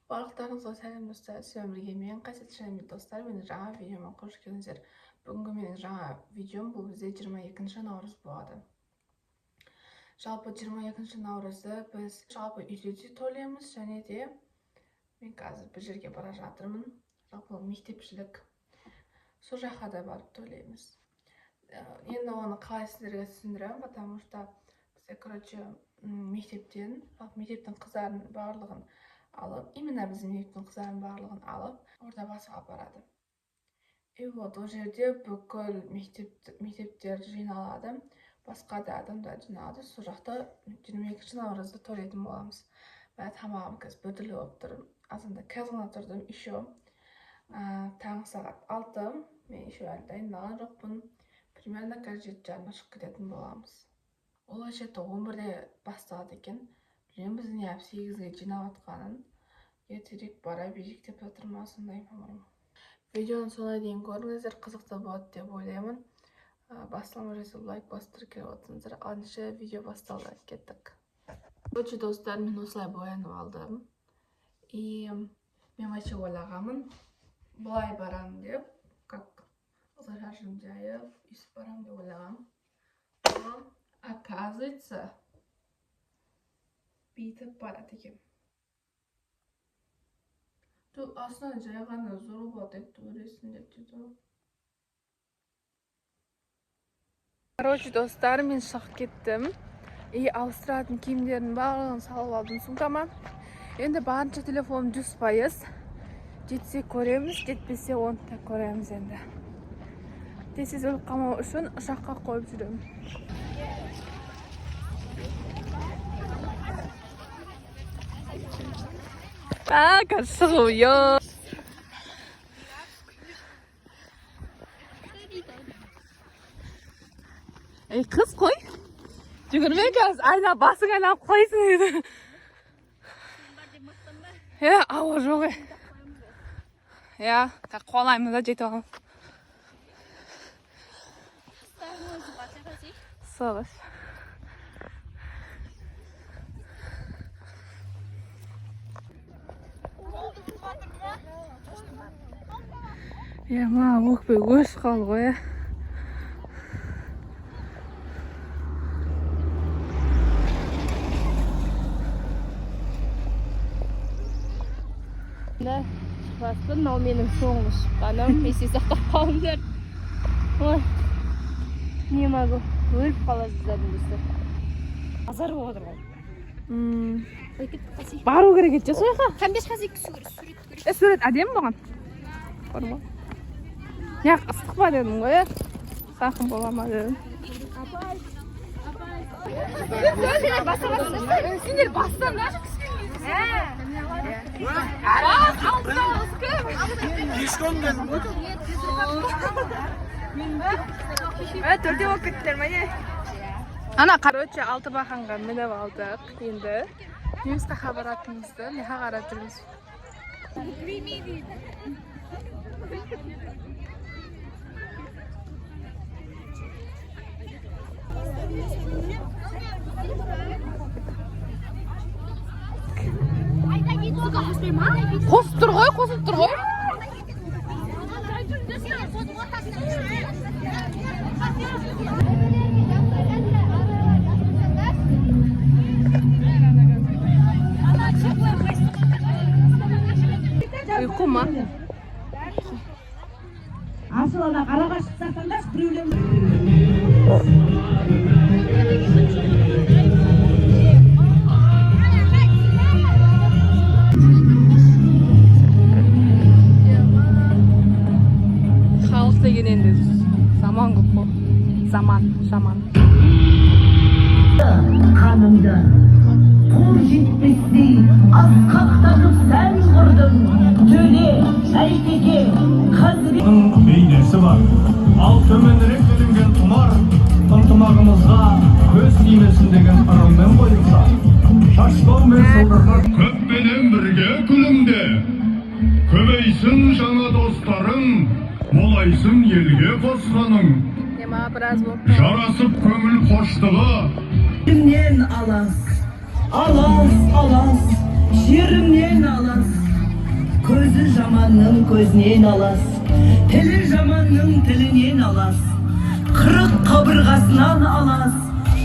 Барлықтарыңызға сәлем достар, сіздермен бірге мен Қасет Шайми достар. Мені жаңа видеома қош келдіңіздер. Бүгінгі менің жаңа видеом бұл бізде 22 наурыз болады. Жалпы 22 наурызды біз жалпы үйде тойлаймыз, және де мен қазір бір жерге бара жатырмын. Жалпы мектепшілік сол жаққа да барып тойлаймыз. Енді оны қалай сіздерге түсіндіремін, потому что бізде, мектептен қыздардың барлығын алып, именно біздің мектептің қыздарын барлығын алып, орда басыға барады. И вот, ол жерде бүкіл мектептер жиналады, басқа да адамдар жиналады. Сол жақта 22 наурызды тойлайтын боламыз. Мен тамағым қазір біртүрлі болып тұр. Азанда қазір ғана тұрдым, еще таңғы сағат 6, мен еще әлі дайындалған жоқпын. Примерно қазір 7:30 шығып кететін боламыз. Ол жерде 11-де басталады екен. Білем біздің неғып 8-ге жинап атқанын. Ертерек бара берейік деп жатырмын, сондай, по-моему. Видеоны соңына дейін көріңіздер, қызықты болады деп ойлаймын. Басталма жасап лайк бастырып келіп отырсыңыздар. Алынша видео басталды, кеттік. Короче, достар, мен осылай боянып алдым. И мен вообще ойлағанмын, бұлай барамын деп, как шашым жайып, үсіп барамын деп ойлағанмын. Оказывается, бүйтіп барады екен. Тут аслан жай ғана заработать көресің деп деді. Короче, достар, мен шығып кеттім. И ауыстыратын киімдердің барлығын салып алдым сумкама. Енді барынша телефоным 100%. Жетсе көреміз, жетпесе оны да көреміз енді. Тез өліп қалмау үшін ұшаққа қойып жүремін. шығу요. Ей, қыз қой. Жүгірме қазір, айна басың айналып қойсын еді. Ауа жоқ ей. Қолаймыз да жетіп алам. Соғыз. Ма, оқпай өш қал ғой. Шықпаспын, мынау менің соңғы шыққаным. Есе сақтап қалыңдар. Ой, не могу, өліп қала жаздадым достар. Азар болып отыр ғой. Бару керек етші сояқа? 15 қазір сурет. Сурет әдем болған? Барма. Неғып ыстық ба дедім ғой, сақын бола ма дедім. Сендер бастан да жүк Төрде болып кеттілер ма не? Ана, короче, 6 бақанға мініп алдық. Енді немісқа хабаратымызды неға қарап жүрміз. Қосып тұр ғой. Ұйқы ма? Асылана қараға шықсақтандаш біреулер. Халық деген енді заман көп қой. Жаман. Қанымды қол жетпестей асқақтатып сән құрдың. Төле, әйтеке, қазірет. Бейнесі бар, ал төменірек ілінген тұмар, ынтымағымызға көз тимесін деген ырыммен қойылса, шашбау мен сылдырған көппенен бірге күлімде, көбейсін жаңа достарың, молайсын елге қосқаның, жарасып көңіл қоштығы. Жерімнен алас, жерімнен алас, жаманның көзінен алас, тілі жаманның тілінен алас, 40 қабырғасынан алас,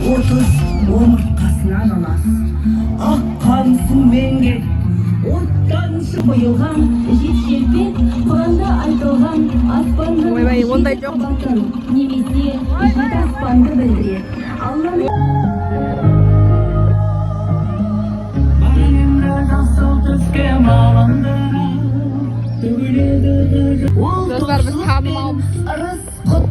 30 омыртқасынан алас. Ақ қан сумен кет, оттан құйылған жеткелбек, Құранда айтылған аспанның немесе жет аспанды білдіреді. Dostlar biz tanımalımız.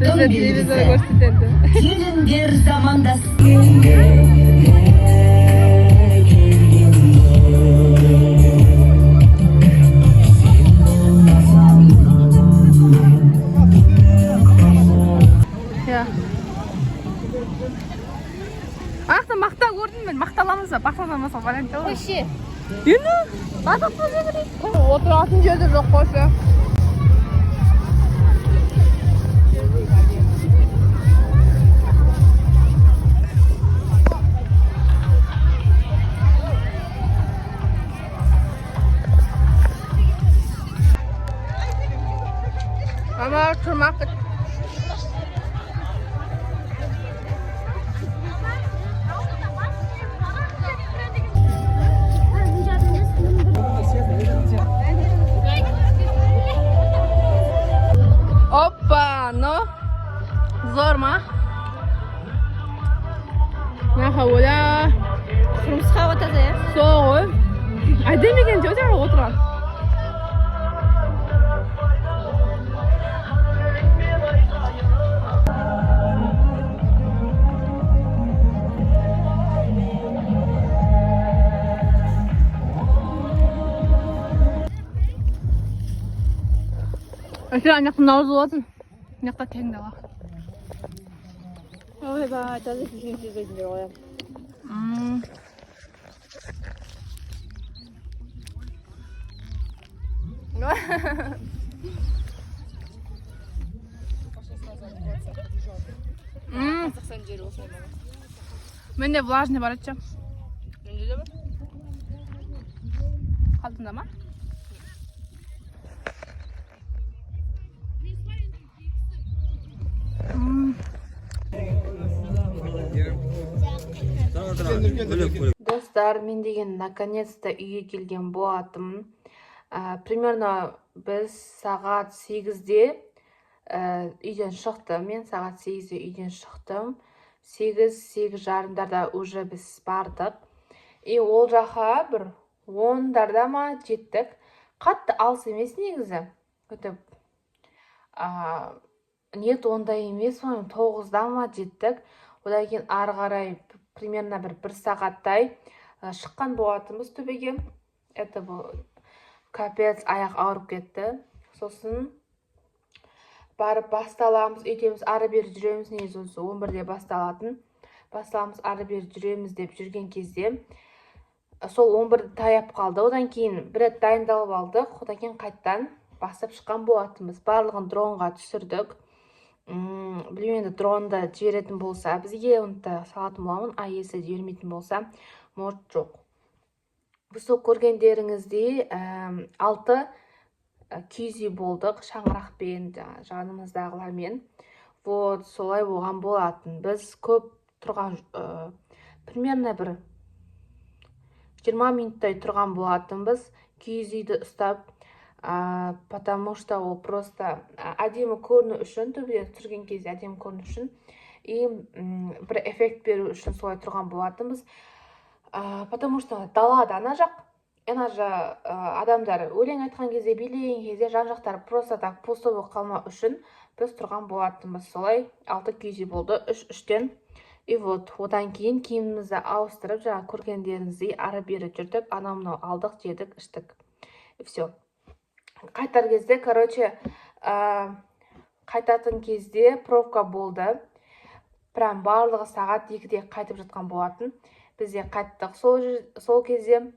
Bizde televizor gösterdi. Келіндер замандас. Ақтан мақта көрдім мен, мақталамыз ба, мақталамаса барайын. Қойшы. Енді? Батып көзе берейін. Отыратын жерде жоқ қойшы. Ama тұрмақ. Опа, ну, зор ма? Нахауля. Тұрмысқа өтеді. Соғы. Әдемеген жода отырған. Әйтеуір ана жақта наурыз болатын. Мына жақта тең дала. Ойбай, таза күйген сөздердер ғой. Менде влажный бар еді. Менде де бар. Қалтында ма? Достар, мен деген наконец-то үйге келген болатым. Примерно біз сағат 8-де үйден шықтым. Мен сағат 8-де үйден шықтым. 8-8:30-дарда уже біз бардық. Ол жаққа бір 10-дарда ма жеттік. Қатты алыс емес негізі. Нет, ондай емес, 9-да ма жеттік. Одан кейін ары қарай примерно бір сағаттай шыққан болатынбыз төбеге. Это бұл капец, аяқ ауырып кетті. Сосын барып басталамыз, өйтеміз, ары бері жүреміз, негізі 11-де басталатын. Басталамыз, ары бері жүреміз деп жүрген кезде сол 11-де таяп қалды. Одан кейін бір рет дайындалып алдық. Одан кейін қайттан бастап шыққан болатынбыз. Барлығын дронға түсірдік. Білмеймін, дронда жіберетін болса бізге онда салатын боламын, есі жібермейтін болса может жоқ. Біз сол көргендеріңіздей 6 киіз үй болдық, шаңырақпен, жанымыздағылармен. Вот солай болған болатын. Біз көп тұрған, примерно бір 20 минуттай тұрған болатынбыз. Киіз үйді ұстап, потому что ол просто әдемі көріну үшін, төбеден түсірген кезде әдемі көріну үшін и бір эффект беру үшін солай тұрған болатынбыз. Потому что далада ана жақ, адамдар өлең айтқан кезде, билеген кезде жан жақтар просто так пусто болып қалмау үшін біз тұрған болатынбыз. Солай 6 киіз үй болды, 3-3-тен. И вот одан кейін киімімізді ауыстырып, жаңа көргендеріңіздей ары бері жүрдік, анау-мынау алдық, жедік, іштік. И все. Қайтар кезде, қайтатын кезде пробка болды. Прям барлығы сағат 2-де қайтып жатқан болатын. Бізде қайттық. Сол кезде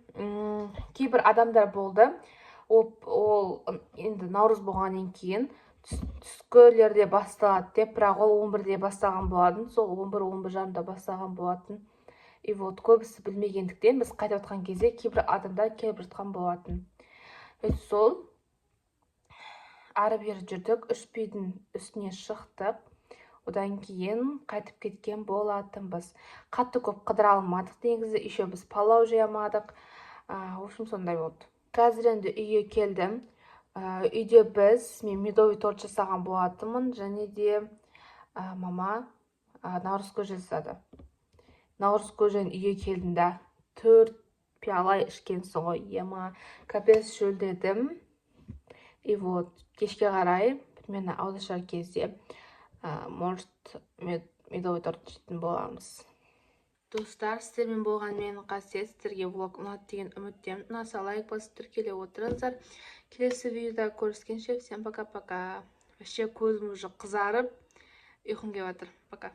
кейбір адамдар болды. Ол енді наурыз болғаннан кейін түскілерде басталады деп, бірақ ол 11-де бастаған болатын. Сол 11-11:30-да бастаған болатын. И вот көбісі білмегендіктен біз қайтып жатқан кезде кейбір адамдар келіп жатқан болатын. Сол ары бері жүрдік, 3 бидің үстіне шықтық. Одан кейін қайтып кеткен болатынбыз. Қатты көп қыдыра алмадық негізі, еще біз палау жей алмадық. В общем, сондай болды. Қазір енді үйге келдім. Үйде мен медовый торт жасаған болатынмын, және де мама наурыз көже жасады. Наурыз көжені үйге келдім да 4 пиала ішкенсің ғой, ема капец шөлдедім. И вот, кешке қарай, мені ауызашар кезде, может, медовый торт жейтін боламыз. Достар, сіздермен болған менің қасиет, сіздерге влог ұнады деген үміттемін. Ұнаса лайк басып тіркеле отырыңыздар. Келесі видеода көріскенше, всем пока-пока. Вообще көзім уже қызарып, ұйқым келіп жатыр. Пока.